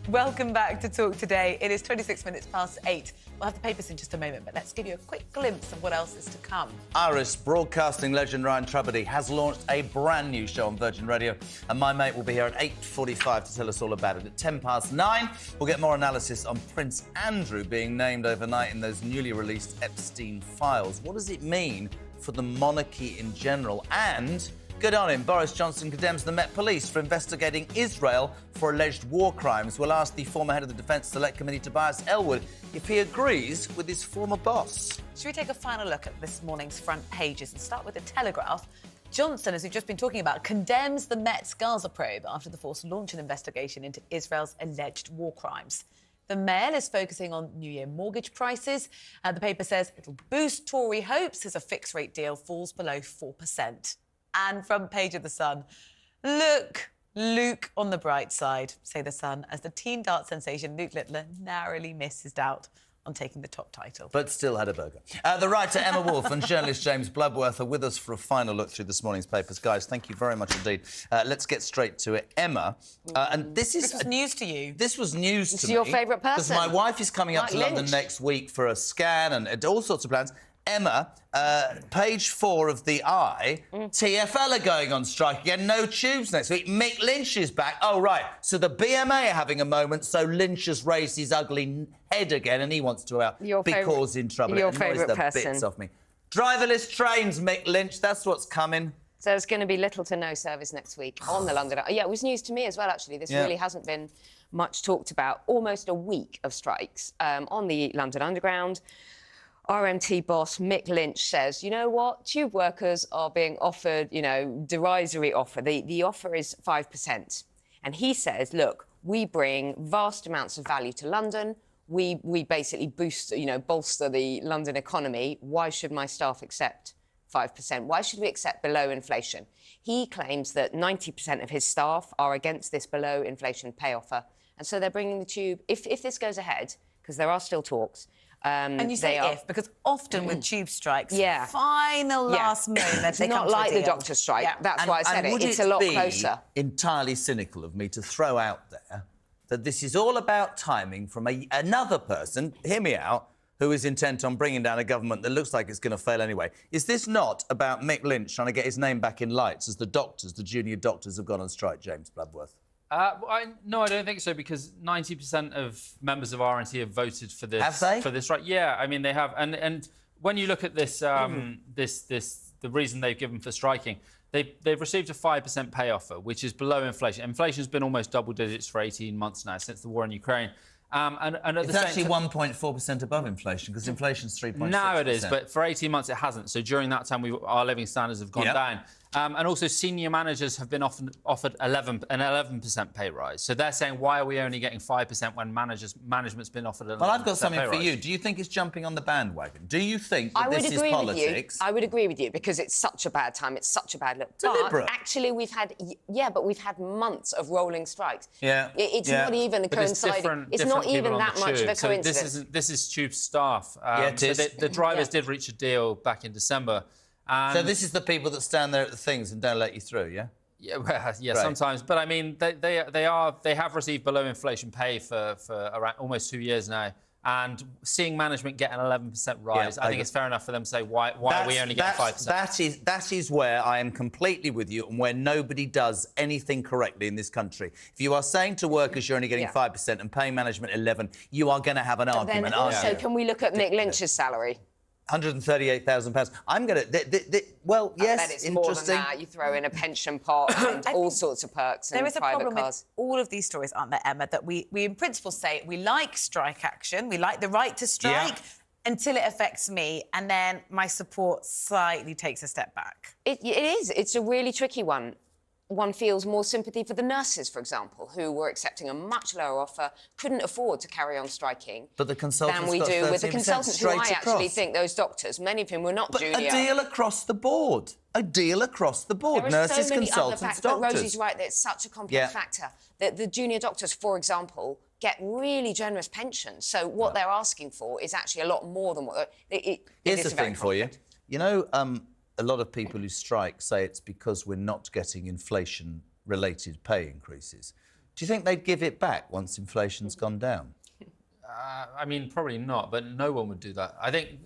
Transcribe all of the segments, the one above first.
Welcome back to Talk Today. It is 26 minutes past 8. We'll have the papers in just a moment, but let's give you a quick glimpse of what else is to come. Irish broadcasting legend Ryan Trabadie has launched a brand new show on Virgin Radio, and my mate will be here at 8:45 to tell us all about it. At 9:10, we'll get more analysis on Prince Andrew being named overnight in those newly released Epstein files. What does it mean for the monarchy in general? And good on him. Boris Johnson condemns the Met Police for investigating Israel for alleged war crimes. We'll ask the former head of the Defence Select Committee, Tobias Ellwood, if he agrees with his former boss. Should we take a final look at this morning's front pages and start with the Telegraph? Johnson, as we've just been talking about, condemns the Met's Gaza probe after the force launched an investigation into Israel's alleged war crimes. The Mail is focusing on New Year mortgage prices. The paper says it'll boost Tory hopes as a fixed-rate deal falls below 4%. And front page of The Sun. Look, Luke on the bright side, say The Sun, as the teen dart sensation Luke Littler narrowly misses out on taking the top title. But still had a burger. The writer Emma Wolfe and journalist James Bloodworth are with us for a final look through this morning's papers. Guys, thank you very much indeed. Let's get straight to it. Emma, and this was news to you. This was news to me. Your favourite person. Because my wife is coming up to London next week for a scan and all sorts of plans. Emma, page 4 of the Eye, TfL are going on strike again. No tubes next week. Mick Lynch is back. Oh, right. So the BMA are having a moment, so Lynch has raised his ugly head again and he wants to be causing trouble. Your it annoys favourite the person. bits off me. Driverless trains, Mick Lynch, that's what's coming. So there's going to be little to no service next week on the London... Yeah, it was news to me as well, actually. This really hasn't been much talked about. Almost a week of strikes on the London Underground. RMT boss Mick Lynch says, you know what, tube workers are being offered, derisory offer. The offer is 5%. And he says, look, we bring vast amounts of value to London. We basically boost, bolster the London economy. Why should my staff accept 5%? Why should we accept below inflation? He claims that 90% of his staff are against this below inflation pay offer. And so they're bringing the tube, if this goes ahead, because there are still talks, and you say if, because often with tube strikes, Yeah. final last moment, it's they not come to a like the deal. doctor strike. Yeah. That's why I said would it's a lot be closer. Entirely cynical of me to throw out there that this is all about timing from another person, hear me out, who is intent on bringing down a government that looks like it's going to fail anyway. Is this not about Mick Lynch trying to get his name back in lights as the junior doctors have gone on strike, James Bloodworth? No, I don't think so, because 90% of members of RNT have voted for this. Have they? For this, right? Yeah, I mean they have. And when you look at this, the reason they've given for striking, they've received a 5% pay offer, which is below inflation. Inflation's been almost double digits for 18 months now since the war in Ukraine. And at it's actually 1.4% above inflation, because inflation's 3.6%. Now it is, but for 18 months it hasn't. So during that time, our living standards have gone down. And also senior managers have been offered an 11% pay rise. So they're saying, why are we only getting 5% when management's been offered an 11% pay rise? Well, I've got something for you. Do you think it's jumping on the bandwagon? Do you think that this is politics? I would agree with you, because it's such a bad time. It's such a bad look. Deliberate. But actually, we've had months of rolling strikes. Yeah. It's not even coinciding. It's not even that much of a coincidence. So this is tube staff. It is. So the drivers did reach a deal back in December. So this is the people that stand there at the things and don't let you through, yeah? Yeah, well, yeah, Right. sometimes. But I mean, they have received below inflation pay for around almost 2 years now. And seeing management get an 11% rise, I think it's fair enough for them to say, why are we only getting 5%? That is where I am completely with you, and where nobody does anything correctly in this country. If you are saying to workers you're only getting 5% and paying management 11%, you are going to have an argument, Then aren't also, you? can we look at Mick Lynch's salary? £138,000. I'm going to... Well, yes, I bet it's interesting. more than that. You throw in a pension pot and all sorts of perks and There is a private problem cars. with all of these stories, aren't there, Emma, that we in principle say we like strike action, we like the right to strike until it affects me, and then my support slightly takes a step back. It is. It's a really tricky one. One feels more sympathy for the nurses, for example, who were accepting a much lower offer, couldn't afford to carry on striking. But the consultants than we got do with the 13% consultants, who I straight actually across. think those doctors, many of whom were not junior. A deal across the board. A deal across the board. There are Nurses, so many consultants, other factors, doctors. but Rosie's right that it's such a complex factor. That the junior doctors, for example, get really generous pensions. So what they're asking for is actually a lot more than what... Here's the thing for you. You know, a lot of people who strike say it's because we're not getting inflation-related pay increases. Do you think they'd give it back once inflation's gone down? I mean, probably not, but no one would do that. I think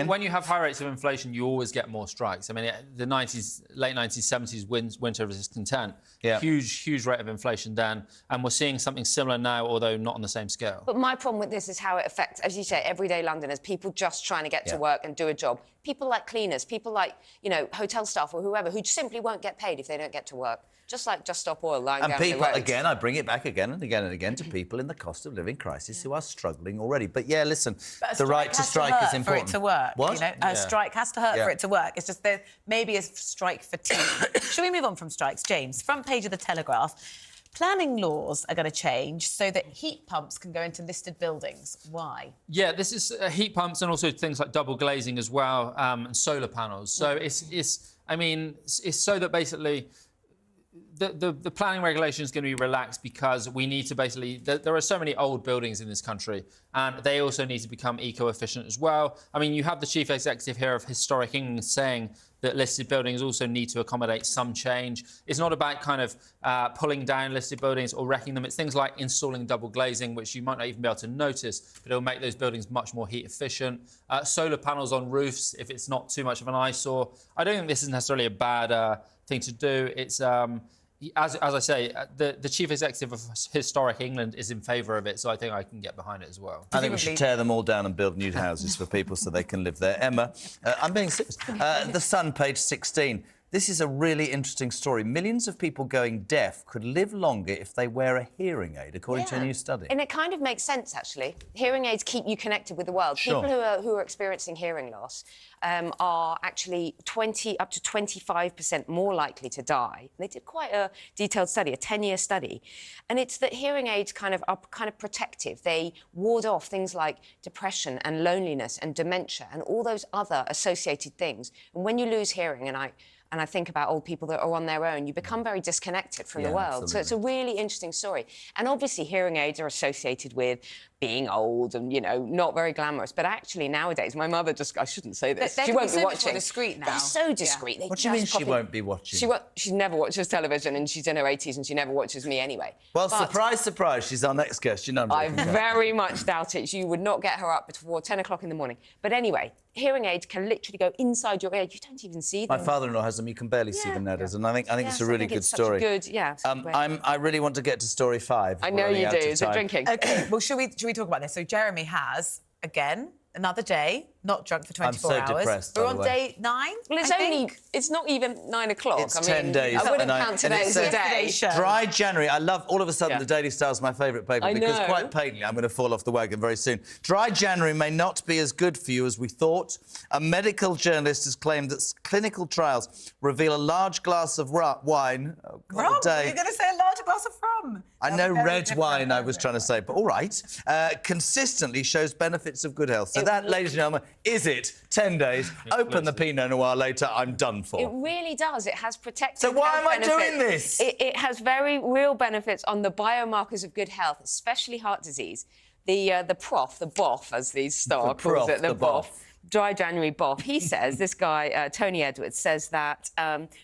when you have high rates of inflation, you always get more strikes. I mean, the late 90s, 70s, winter of discontent, huge rate of inflation then, and we're seeing something similar now, although not on the same scale. But my problem with this is how it affects, as you say, everyday Londoners, people just trying to get to work and do a job. People like cleaners, people like, you know, hotel staff or whoever, who simply won't get paid if they don't get to work. Just like Just Stop Oil lying down the road. And people, again, I bring it back again and again and again to people in the cost of living crisis who are struggling already. But, yeah, listen, the right to strike is important. For it to work. What? You know, a strike has to hurt for it to work. It's just there maybe a strike fatigue. Shall we move on from strikes? James, front page of the Telegraph. Planning laws are going to change so that heat pumps can go into listed buildings. Why? Yeah, this is heat pumps and also things like double glazing as well, and solar panels. So it's so that basically the planning regulation is going to be relaxed because we need to basically... There are so many old buildings in this country and they also need to become eco-efficient as well. I mean, you have the chief executive here of Historic England saying that listed buildings also need to accommodate some change. It's not about kind of pulling down listed buildings or wrecking them. It's things like installing double glazing, which you might not even be able to notice, but it'll make those buildings much more heat efficient. Solar panels on roofs, if it's not too much of an eyesore. I don't think this is necessarily a bad thing to do. It's... As I say, the chief executive of Historic England is in favour of it, so I think I can get behind it as well. I think we should tear them all down and build new houses for people so they can live there. Emma, I'm being serious. The Sun, page 16. This is a really interesting story. Millions of people going deaf could live longer if they wear a hearing aid, according to a new study. And it kind of makes sense, actually. Hearing aids keep you connected with the world. Sure. People who are experiencing hearing loss are actually up to 25% more likely to die. They did quite a detailed study, a 10-year study. And it's that hearing aids are kind of protective. They ward off things like depression and loneliness and dementia and all those other associated things. And when you lose hearing, and I think about old people that are on their own, you become very disconnected from the world. Absolutely. So it's a really interesting story. And obviously hearing aids are associated with being old and, you know, not very glamorous. But actually nowadays, my mother just... I shouldn't say this. She won't be watching. Much more discreet now. They're so discreet. What do you mean she won't be watching? She never watches television and she's in her 80s and she never watches me anyway. Well, surprise, surprise, she's our next guest. You know, I very much doubt it. You would not get her up before 10 o'clock in the morning. But anyway, hearing aids can literally go inside your ear. You don't even see them. My father-in-law has them. You can barely see them nowadays. And I think it's a really good story. I really want to get to story 5. I know you do. Is it drinking? OK, well, should we talk about this? So Jeremy has, again, another day, not drunk for 24 hours. I'm so depressed, We're on day 9. Well, it's not even 9 o'clock. It's 10 days. I wouldn't count today as a day. Dry January. I love, all of a sudden, the Daily Star's my favourite paper because quite patently I'm going to fall off the wagon very soon. Dry January may not be as good for you as we thought. A medical journalist has claimed that clinical trials reveal a large glass of wine rum? a day. You're going to say a large glass of rum? I know red wine I was trying to say, but all right. Consistently shows benefits of good health. So that, ladies and gentlemen, is it. 10 days, open the Pinot Noir later, I'm done for. It really does. It has protected So why am I benefits. doing this? It has very real benefits on the biomarkers of good health, especially heart disease. The BOF, as these star calls it, the BOF. Dry January BOF. He says, this guy, Tony Edwards, says that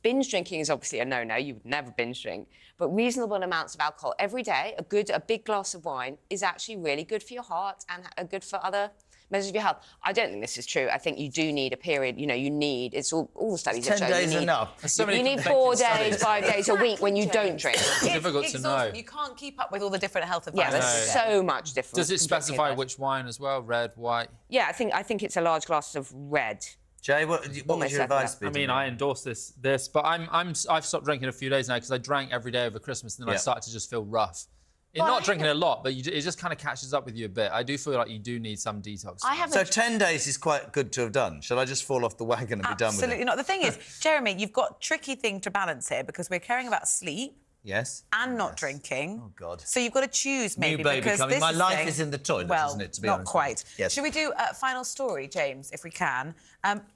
binge drinking is obviously a no-no. You would never binge drink. But reasonable amounts of alcohol every day, a big glass of wine, is actually really good for your heart and good for other measures of your health. I don't think this is true. I think you do need a period. You know, it's all the studies have shown. 10 days enough. You need 4 days, 5 days a week when you don't drink. It's difficult to know. You can't keep up with all the different health advice. Yeah, there's so much different. Does it specify which wine as well? Red, white? Yeah, I think it's a large glass of red. Jay, what would your advice be? I mean, I endorse this, but I've stopped drinking a few days now because I drank every day over Christmas and then I started to just feel rough. Not drinking a lot, but it just kind of catches up with you a bit. I do feel like you do need some detox. So 10 days is quite good to have done. Shall I just fall off the wagon and be done with it? Absolutely not. The thing is, Jeremy, you've got a tricky thing to balance here because we're caring about sleep. Yes. And not drinking. Oh, God. So you've got to choose, maybe. New baby because coming. this My life is in the toilet, isn't it, to be honest? Not quite. Yes. Should we do a final story, James, if we can?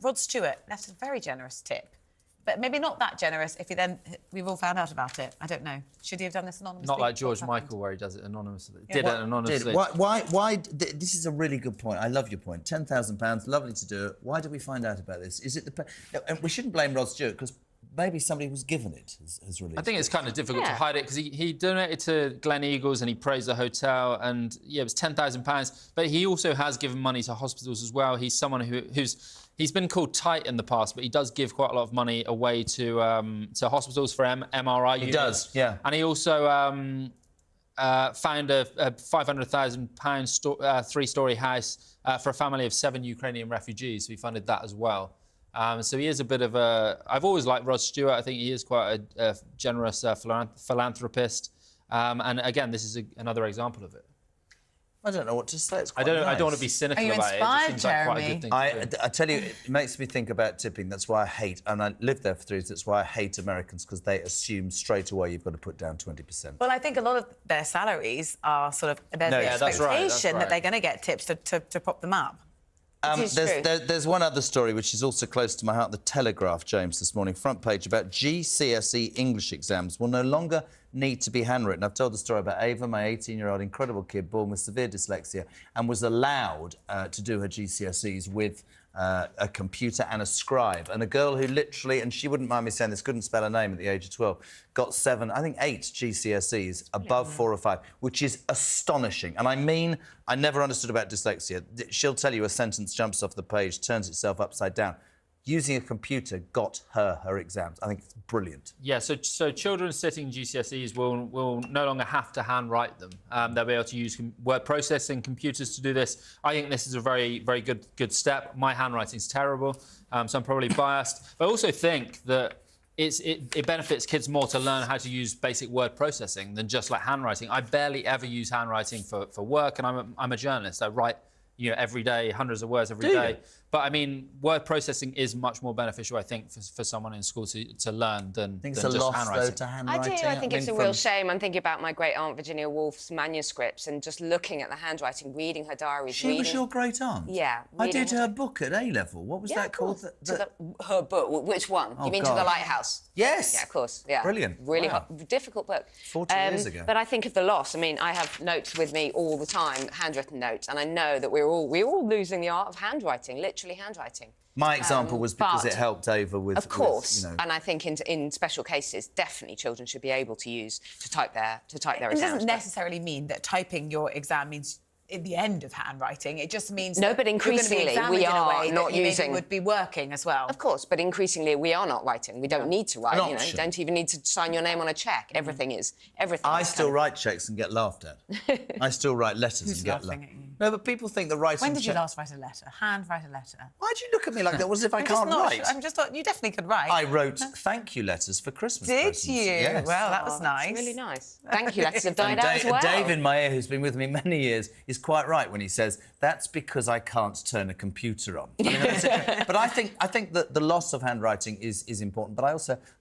Rod Stewart left a very generous tip. But maybe not that generous if we've all found out about it. I don't know. Should he have done this anonymously? Not like George Michael, where he does it anonymously. Did it anonymously. Why? This is a really good point. I love your point. £10,000, lovely to do it. Why did we find out about this? Is it and we shouldn't blame Rod Stewart because maybe somebody who's given it has released. I think it's kind of difficult to Yeah. hide it because he donated to Glen Eagles and he praised the hotel, and yeah, it was £10,000. But he also has given money to hospitals as well. He's someone he's been called tight in the past, but he does give quite a lot of money away to hospitals for MRI units. He does, yeah. And he also found a £500,000 three-storey house for a family of 7 Ukrainian refugees. So he funded that as well. So he is a bit of a... I've always liked Rod Stewart. I think he is quite a generous philanthropist. And again, this is another example of it. I don't know what to say. It's quite I nice. don't want to be cynical Are you about inspired, it. It just seems like quite a Jeremy? good thing to do. I tell you, it makes me think about tipping. That's why I hate, and I lived there for 3 years, that's why I hate Americans, because they assume straight away you've got to put down 20%. Well, I think a lot of their salaries are sort of... There's No, the yeah, that's right, expectation that's right. that they're going to get tips to prop them up. There's one other story which is also close to my heart. The Telegraph, James, this morning, front page about GCSE English exams will no longer need to be handwritten. I've told the story about Ava, my 18-year-old incredible kid born with severe dyslexia, and was allowed to do her GCSEs with a computer and a scribe. And a girl who literally, and she wouldn't mind me saying this, couldn't spell her name at the age of 12, got 7, I think 8 GCSEs above 4 or 5, which is astonishing. And I mean, I never understood about dyslexia. She'll tell you a sentence jumps off the page, turns itself upside down. Using a computer got her exams. I think it's brilliant. Yeah, so children sitting GCSEs will no longer have to handwrite them. They'll be able to use word processing computers to do this. I think this is a very, very good step. My handwriting's terrible, so I'm probably biased. But I also think that it benefits kids more to learn how to use basic word processing than just like handwriting. I barely ever use handwriting for work, and I'm a journalist. I write every day, hundreds of words every day. But, I mean, word processing is much more beneficial, I think, for someone in school to learn than It's just a loss, handwriting. though, to I handwriting. do. I think it's a mean, real shame. I'm thinking about my great-aunt Virginia Woolf's manuscripts and just looking at the handwriting, reading her diaries. She was your great-aunt? Yeah. I did reading her book at A-level. What was that called? Her book. Which one? Oh, You mean To God. the Lighthouse? Yes. Yeah, of course. Yeah. Brilliant. Really Wow. difficult book. 40 years ago. But I think of the loss. I mean, I have notes with me all the time, handwritten notes, and I know that we're all losing the art of handwriting, literally handwriting. My example was because but- it helped Ava with... Of course, with, and I think in special cases, definitely children should be able to use to type their It exams. doesn't necessarily mean that typing your exam means at the end of handwriting. It just means No, that but you're gonna be increasingly examined we in a are way not that you maybe using- would be working as well. Of course, but increasingly we are not writing. We don't need to write. An You option. don't even need to sign your name on a check. Everything is. Everything. I is still kind write cheques and get laughed at. I still write letters Who's and get laughing laughed. at you? No, but people think that writing... When did you cheque- last write a letter? Write a letter? Why'd you look at me like that? As if I I'm just can't not write? sure. I'm just thought you definitely could write. I wrote thank you letters for Christmas Did presents. you? Yes. Well, that of- was Oh, nice. that's really nice. Thank you. Letters have died And out as well. Dave in my ear, who's been with me many years, is quite right when he says that's because I can't turn a computer on. I mean, but I think that the loss of handwriting is important. But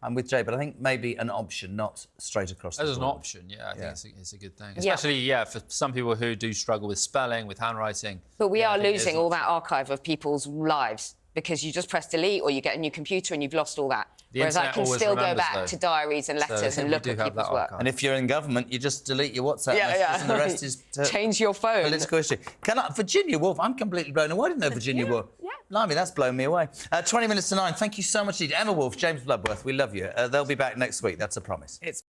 I'm with Jay. But I think maybe an option, not straight across the As an board. option, yeah, I think it's a good thing. Yeah. Especially, for some people who do struggle with spelling, with handwriting. But we are I think it is losing an all that archive of people's lives because you just press delete or you get a new computer and you've lost all that. The Whereas I internet can always still go remembers, back though. to diaries and letters and we look do at have people's that work. archive. And if you're in government, you just delete your WhatsApp messages and the rest is... Change your phone. Political issue. Virginia Woolf, I'm completely blown away. I didn't know Virginia Woolf. yeah. Blimey, that's blown me away. 20 minutes to 9. Thank you so much indeed. Emma Wolf, James Bloodworth, we love you. They'll be back next week. That's a promise. It's